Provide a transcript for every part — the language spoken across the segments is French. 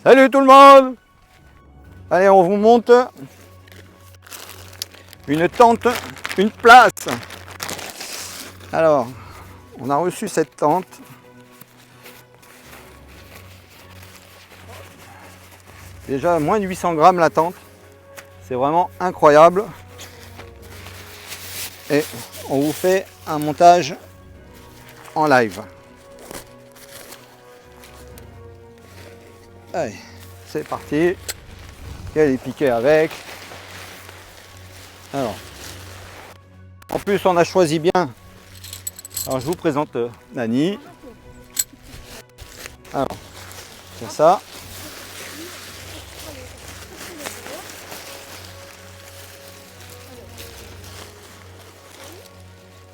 Salut tout le monde! Allez, on vous monte une tente, une place. Alors, on a reçu cette tente. Déjà moins de 800 grammes la tente. C'est vraiment incroyable. Et on vous fait un montage en live. Allez, c'est parti. Il y a les piquets avec. Alors, en plus on a choisi bien. Alors je vous présente Nani. Alors, c'est ça.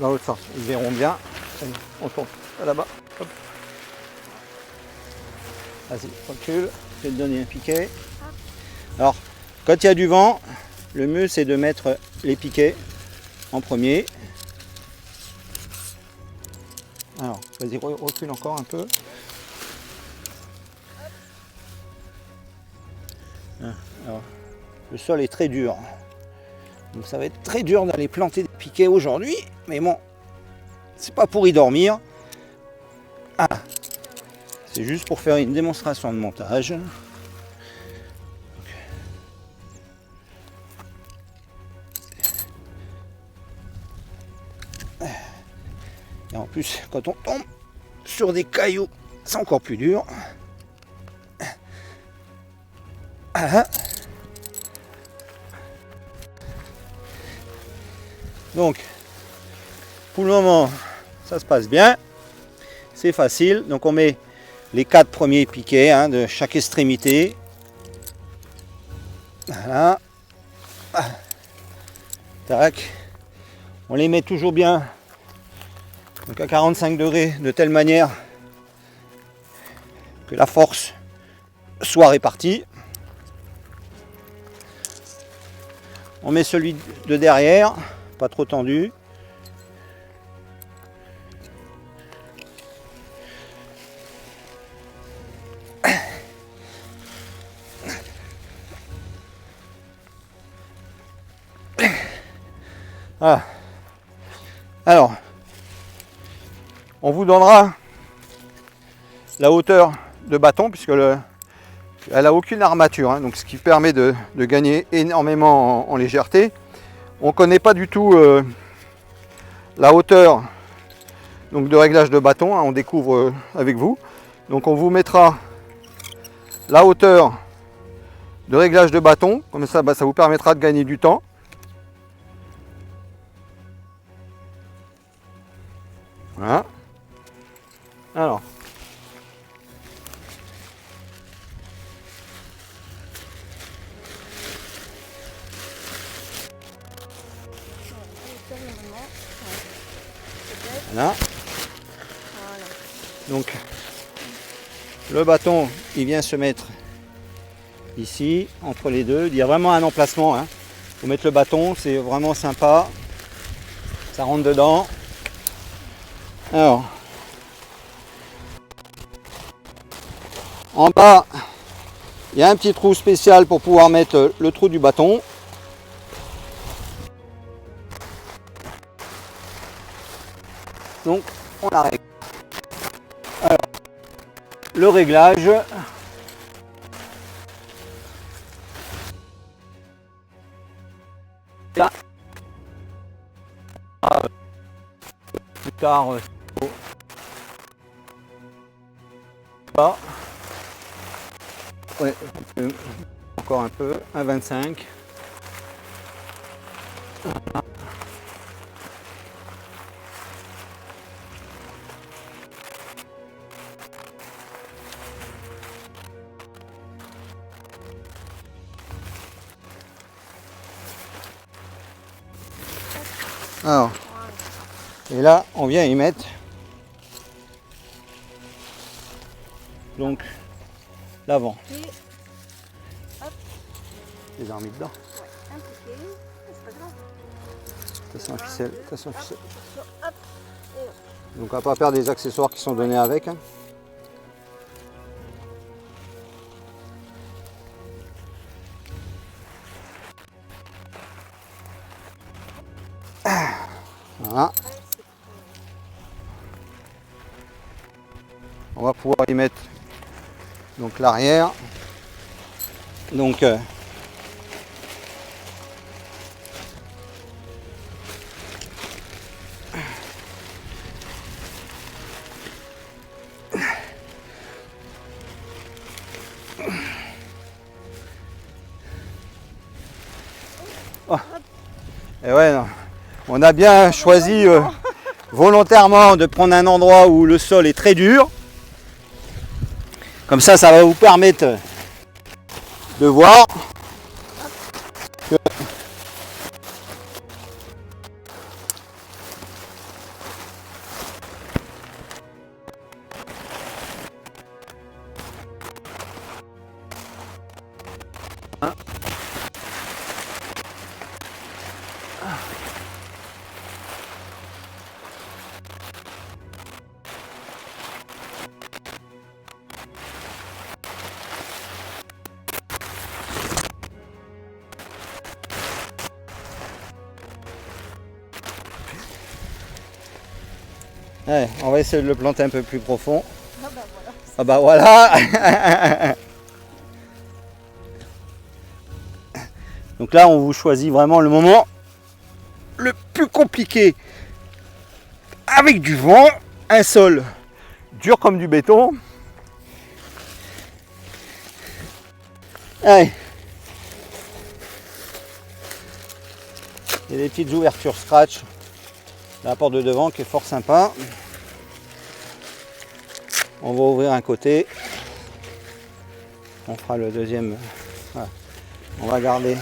Dans l'autre sens, ils verront bien. On tourne là-bas. Vas-y, recule. Je vais te donner un piquet. Alors, quand il y a du vent, le mieux c'est de mettre les piquets en premier. Alors, vas-y, recule encore un peu. Alors, le sol est très dur. Donc ça va être très dur d'aller planter des piquets aujourd'hui. Mais bon, c'est pas pour y dormir. Ah, c'est juste pour faire une démonstration de montage. Et en plus, quand on tombe sur des cailloux, c'est encore plus dur. Donc, pour le moment, ça se passe bien. C'est facile. Donc, on met les 4 premiers piquets de chaque extrémité. Voilà. Tac. On les met toujours bien donc à 45 degrés de telle manière que la force soit répartie. On met celui de derrière, pas trop tendu. Voilà. Alors, on vous donnera la hauteur de bâton puisque elle n'a aucune armature, donc ce qui permet de gagner énormément en légèreté. On ne connaît pas du tout la hauteur donc de réglage de bâton, on découvre avec vous. Donc on vous mettra la hauteur de réglage de bâton, comme ça, ça vous permettra de gagner du temps. Voilà. Alors. Voilà. Donc le bâton il vient se mettre ici entre les deux. Il y a vraiment un emplacement. Faut mettre le bâton, c'est vraiment sympa. Ça rentre dedans. Alors en bas il y a un petit trou spécial pour pouvoir mettre le trou du bâton. Donc on la règle. Alors, le réglage. Là. Plus tard. Pas. Ouais, encore un peu. 1,25. Alors, et là, on vient y mettre donc l'avant. Les armes dedans. Attention à ficelle, attention à ficelle. Donc on va pas perdre des accessoires qui sont donnés avec. On va pouvoir y mettre donc l'arrière. Donc oh. Et ouais, non. On a bien choisi volontairement de prendre un endroit où le sol est très dur. Comme ça va vous permettre de voir que ouais, on va essayer de le planter un peu plus profond. Ah bah voilà. Donc là, on vous choisit vraiment le moment le plus compliqué. Avec du vent, un sol dur comme du béton. Allez. Il y a des petites ouvertures scratch. La porte de devant qui est fort sympa. On va ouvrir un côté. On fera le deuxième. Voilà. On va garder.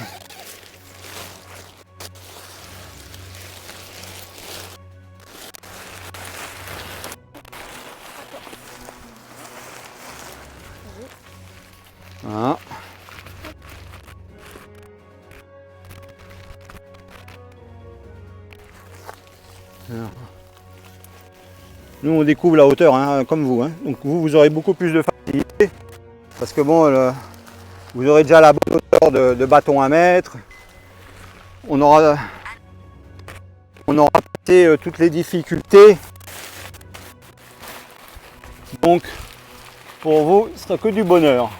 Voilà. Alors. Nous on découvre la hauteur hein, comme vous, hein. Donc vous aurez beaucoup plus de facilité parce que bon, vous aurez déjà la bonne hauteur de bâton à mettre. On aura passé toutes les difficultés. Donc pour vous, ce sera que du bonheur.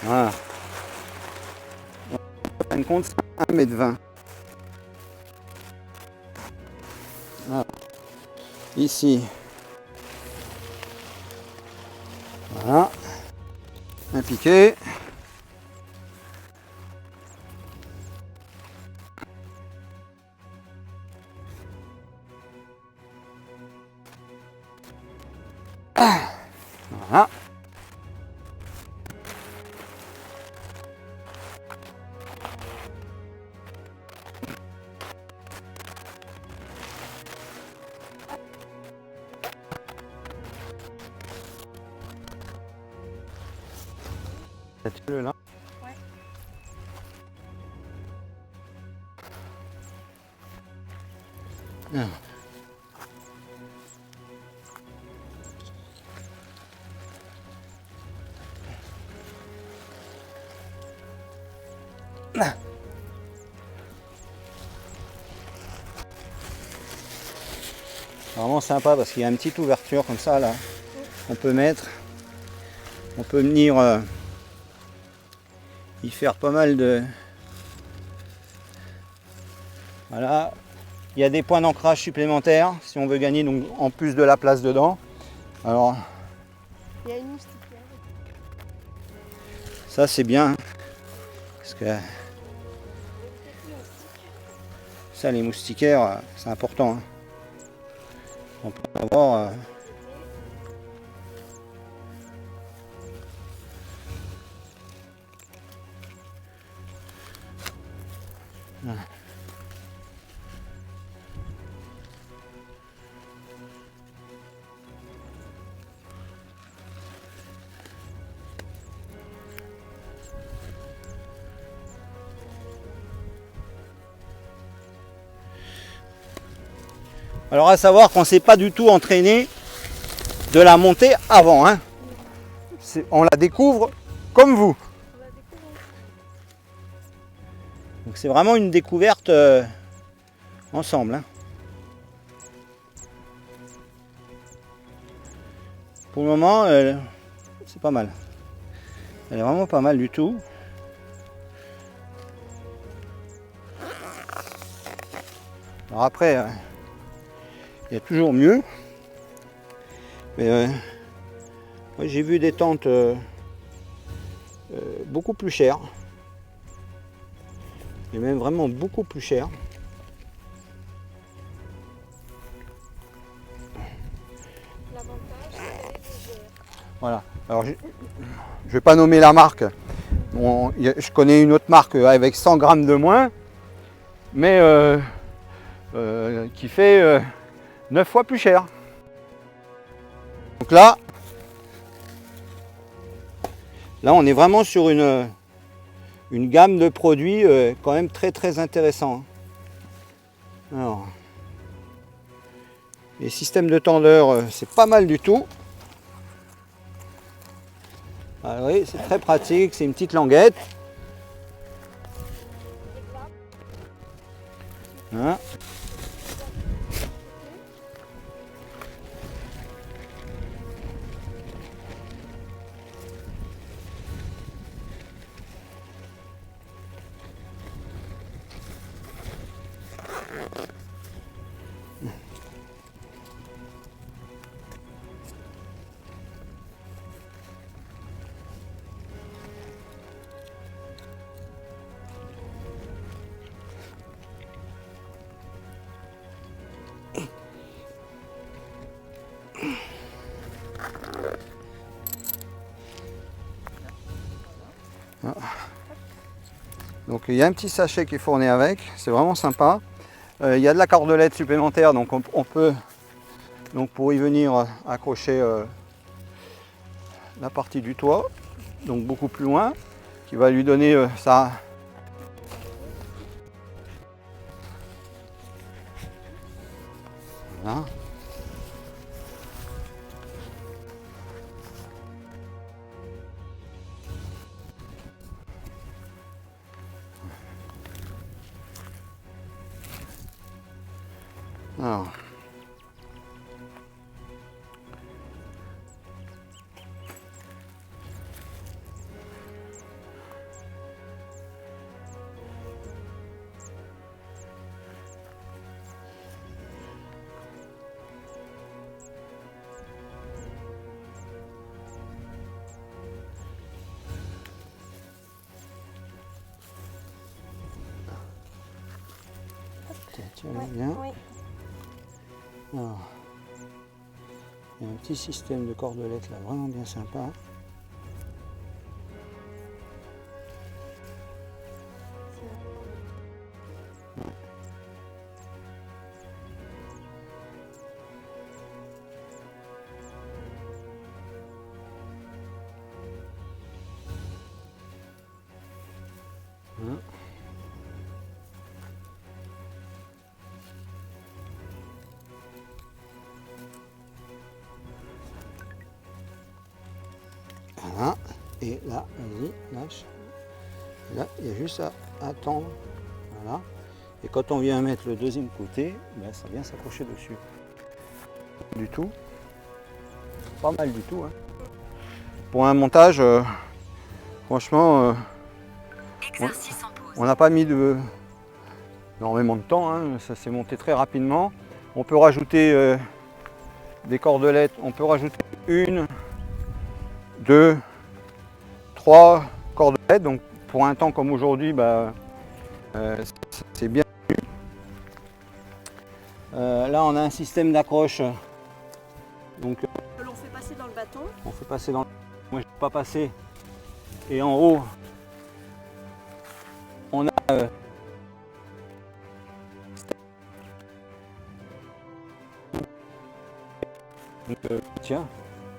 Voilà. En fin de compte, c'est 1,20 m. Voilà. Ici. Voilà. Un piqué. Voilà. Tu là? Ouais. Ah. Ah. Vraiment sympa parce qu'il y a une petite ouverture comme ça là. On peut mettre. On peut venir y faire pas mal de. Voilà. Il y a des points d'ancrage supplémentaires si on veut gagner donc en plus de la place dedans. Alors. Il y a une moustiquaire. Ça c'est bien. Parce que ça les moustiquaires c'est important. Hein. On peut avoir. Alors à savoir qu'on ne s'est pas du tout entraîné de la montée avant. Hein. On la découvre comme vous. Donc c'est vraiment une découverte ensemble. Hein. Pour le moment, c'est pas mal. Elle est vraiment pas mal du tout. Alors après, il y a toujours mieux. Mais moi j'ai vu des tentes beaucoup plus chères. Et même vraiment beaucoup plus chères. L'avantage, c'est qu'elle est légère. Voilà. Alors je vais pas nommer la marque. Bon, je connais une autre marque avec 100 grammes de moins, mais qui fait 9 fois plus cher. Donc là on est vraiment sur une gamme de produits quand même très intéressant. Alors, les systèmes de tendeur, c'est pas mal du tout. Ah oui, c'est très pratique, c'est une petite languette. Hein. Donc il y a un petit sachet qui est fourni avec, c'est vraiment sympa. Il y a de la cordelette supplémentaire, donc on peut, donc pour y venir, accrocher la partie du toit, donc beaucoup plus loin, qui va lui donner ça. Voilà. Alors. Tiens, bien. Oui. Alors, il y a un petit système de cordelette là, vraiment bien sympa. Voilà, et là, vas-y, lâche. Et là, il y a juste à attendre. Voilà. Et quand on vient mettre le deuxième côté, ben, ça vient s'accrocher dessus. Du tout. Pas mal du tout. Hein. Pour un montage, franchement, on n'a pas mis énormément de temps. Hein. Ça s'est monté très rapidement. On peut rajouter des cordelettes. On peut rajouter 1, 2, 3 cordelettes. Donc pour un temps comme aujourd'hui, bah, c'est bien. Là on a un système d'accroche. Donc On fait passer dans le bâton. on fait passer dans le... Moi je ne peux pas passer. Et en haut, on a donc, tiens,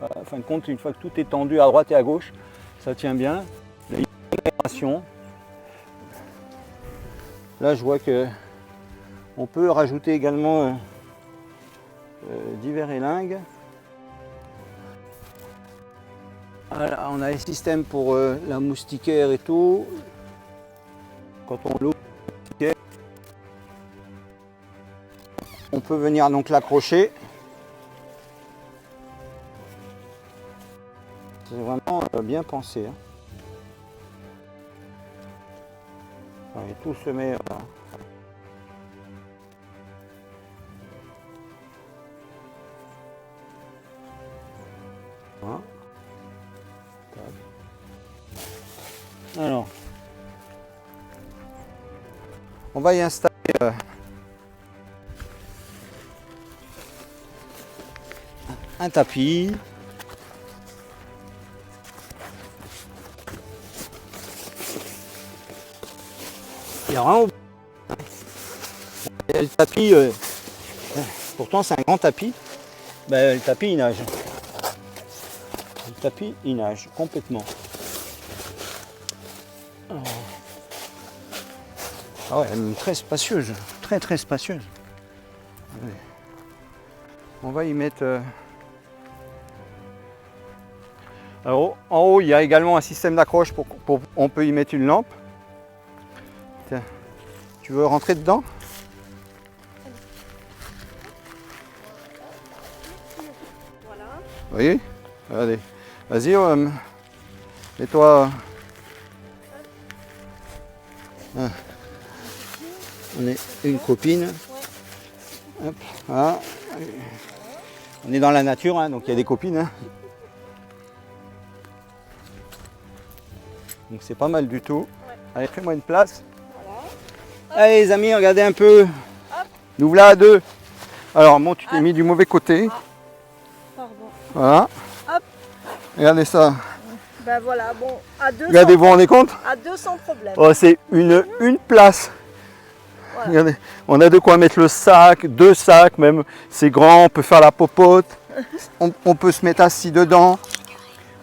en fin de compte, une fois que tout est tendu à droite et à gauche, ça tient bien. Il y a une aération. Là, je vois que on peut rajouter également divers élingues. Voilà, on a les systèmes pour la moustiquaire et tout. Quand on l'ouvre, on peut venir donc l'accrocher. C'est vraiment bien pensé. Hein. Et tout se met... Voilà. Alors, on va y installer un tapis. Il y a vraiment... Le tapis, pourtant c'est un grand tapis, ben, le tapis il nage. Le tapis il nage complètement. Ah ouais, elle est très spacieuse, très spacieuse. Allez. On va y mettre... Alors, en haut, il y a également un système d'accroche on peut y mettre une lampe. Tiens, tu veux rentrer dedans? Voilà. Oui. Allez, vas-y, mets-toi. Ah. On est une copine. Hop, voilà. On est dans la nature, hein, donc il y a des copines. Hein. Donc c'est pas mal du tout. Ouais. Allez, fais-moi une place. Voilà. Allez les amis, regardez un peu. Nous voilà à deux. Alors bon, tu t'es mis du mauvais côté. Pardon. Voilà. Hop. Regardez ça. Ben voilà, bon, à deux. Regardez, vous vous rendez compte? À deux sans problème. Oh, c'est une place. Voilà. Regardez, on a de quoi mettre le sac, 2 sacs même. C'est grand, on peut faire la popote. On peut se mettre assis dedans.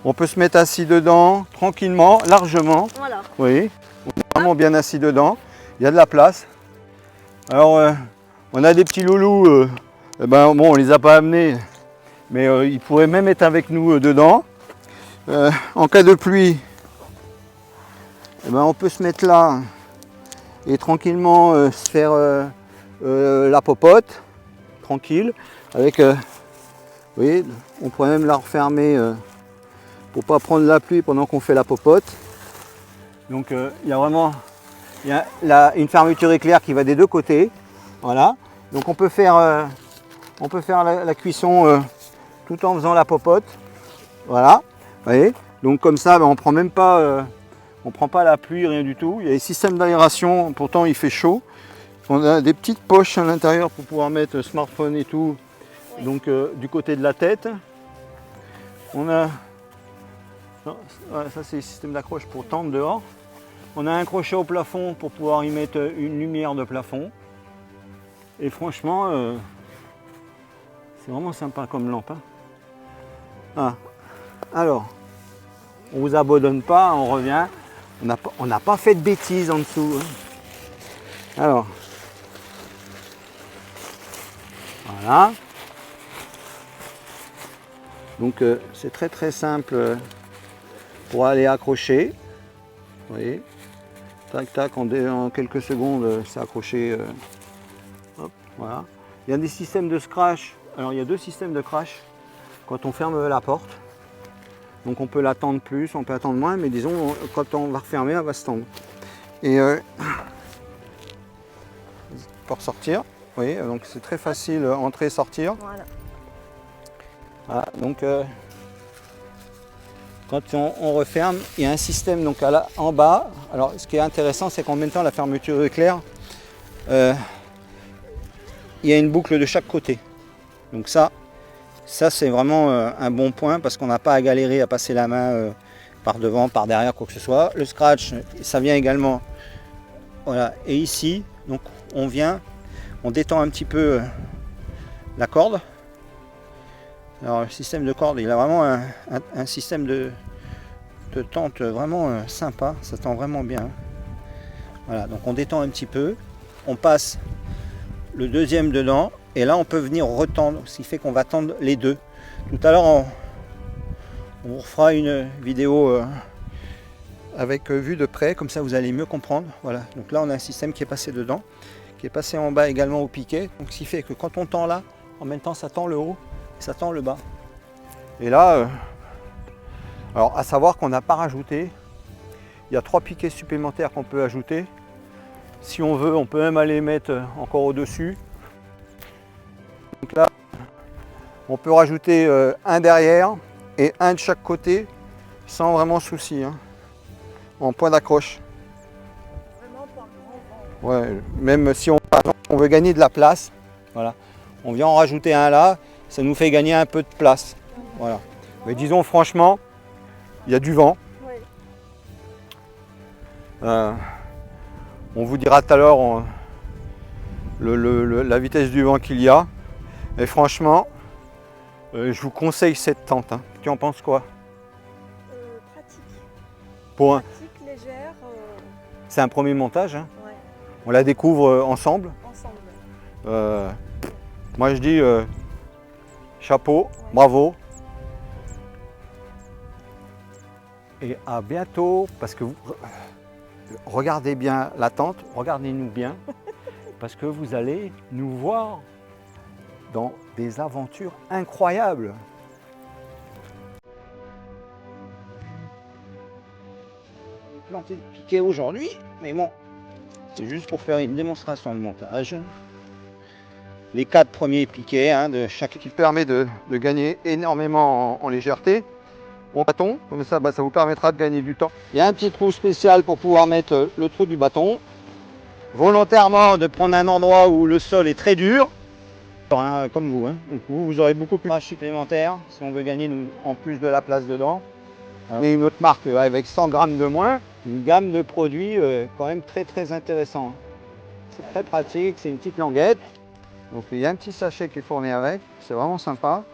On peut se mettre assis dedans tranquillement, largement. Voilà. Oui, on est vraiment bien assis dedans. Il y a de la place. Alors, on a des petits loulous. Ben, bon, on les a pas amenés, mais ils pourraient même être avec nous dedans. En cas de pluie, eh ben, on peut se mettre là et tranquillement se faire la popote, tranquille. Avec, vous voyez, on pourrait même la refermer. Pour pas prendre la pluie pendant qu'on fait la popote. Donc il y a vraiment une fermeture éclair qui va des deux côtés. Voilà. Donc on peut faire la cuisson tout en faisant la popote. Voilà. Vous voyez. Donc comme ça, ben, on prend même pas, on prend pas la pluie, rien du tout. Il y a des systèmes d'aération. Pourtant il fait chaud. On a des petites poches à l'intérieur pour pouvoir mettre smartphone et tout. Oui. Donc du côté de la tête, on a ça c'est le système d'accroche pour tendre dehors. On a un crochet au plafond pour pouvoir y mettre une lumière de plafond. Et franchement, c'est vraiment sympa comme lampe. Hein. Ah. Alors, on vous abandonne pas, on revient. On n'a pas fait de bêtises en dessous. Hein. Alors, voilà. Donc c'est très simple. Pour aller accrocher, vous voyez, tac tac, en quelques secondes c'est accroché, hop, voilà. Il y a des systèmes de scratch, alors il y a 2 systèmes de crash quand on ferme la porte, donc on peut l'attendre plus, on peut attendre moins, mais disons quand on va refermer, elle va se tendre. Et pour sortir, vous voyez, donc c'est très facile, entrer, sortir. Voilà. Voilà, donc quand on referme, il y a un système donc en bas. Alors ce qui est intéressant, c'est qu'en même temps la fermeture éclair, il y a une boucle de chaque côté. Donc ça c'est vraiment un bon point parce qu'on n'a pas à galérer à passer la main par devant, par derrière, quoi que ce soit. Le scratch, ça vient également. Voilà. Et ici, donc on détend un petit peu la corde. Alors le système de corde, il a vraiment un système de tente vraiment sympa, ça tend vraiment bien. Voilà, donc on détend un petit peu, on passe le deuxième dedans, et là on peut venir retendre, ce qui fait qu'on va tendre les deux. Tout à l'heure on vous refera une vidéo avec vue de près, comme ça vous allez mieux comprendre. Voilà, donc là on a un système qui est passé dedans, qui est passé en bas également au piquet, donc ce qui fait que quand on tend là, en même temps ça tend le haut, ça tend le bas. Et là, Alors à savoir qu'on n'a pas rajouté, il y a 3 piquets supplémentaires qu'on peut ajouter. Si on veut, on peut même aller mettre encore au-dessus. Donc là, on peut rajouter un derrière et un de chaque côté sans vraiment souci, hein, en point d'accroche. Vraiment par grand vent. Ouais, même si par exemple, on veut gagner de la place, voilà, on vient en rajouter un là, ça nous fait gagner un peu de place. Voilà. Mais disons franchement, il y a du vent. Oui. On vous dira tout à l'heure la vitesse du vent qu'il y a. Et franchement, je vous conseille cette tente, hein. Tu en penses quoi? Pratique. Pour Pratique, légère. C'est un premier montage, hein. Ouais, On la découvre ensemble. ensemble. Moi je dis chapeau, Ouais. bravo. Et à bientôt, parce que vous regardez bien la tente, regardez-nous bien, parce que vous allez nous voir dans des aventures incroyables. Planté de piquet aujourd'hui, mais bon, c'est juste pour faire une démonstration de montage. Les 4 premiers piquets, hein, de chaque qui permet de gagner énormément en légèreté. Bon bâton, comme ça, ça vous permettra de gagner du temps. Il y a un petit trou spécial pour pouvoir mettre le trou du bâton. Volontairement de prendre un endroit où le sol est très dur, hein, comme vous. Hein. Donc vous aurez beaucoup plus de marge supplémentaire si on veut gagner en plus de la place dedans. Mais une autre marque avec 100 grammes de moins, une gamme de produits quand même très intéressant. C'est très pratique, c'est une petite languette. Donc il y a un petit sachet qui est fourni avec, c'est vraiment sympa.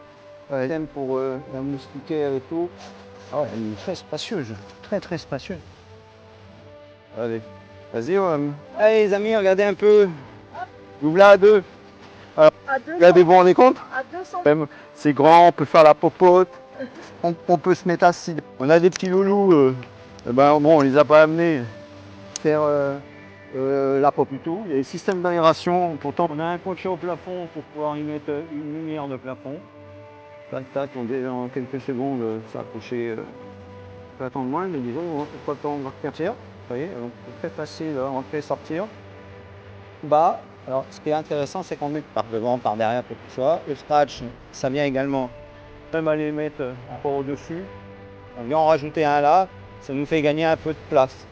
Pour la moustiquaire et tout. Ah ouais, elle est très spacieuse, très spacieuse. Allez, vas-y. Allez les amis, regardez un peu. Vous là à deux. Alors, À 200, regardez, vous vous rendez compte? à 200. Même c'est grand, on peut faire la popote. On peut se mettre assis. On a des petits loulous. Ben bon, on les a pas amenés faire la pop et tout. Il y a des systèmes d'aération. Pourtant, on a un cocher au plafond pour pouvoir y mettre une lumière de plafond. Tac, tac, on est en quelques secondes, ça a accroché. On peut attendre moins, mais disons, pourquoi pas on va repartir. Vous voyez, donc c'est très facile à rentrer et sortir. Bas, alors ce qui est intéressant, c'est qu'on met par devant, par derrière, pour tout ça. Le scratch, ça vient également, même aller mettre encore au-dessus. On vient en rajouter un là, ça nous fait gagner un peu de place.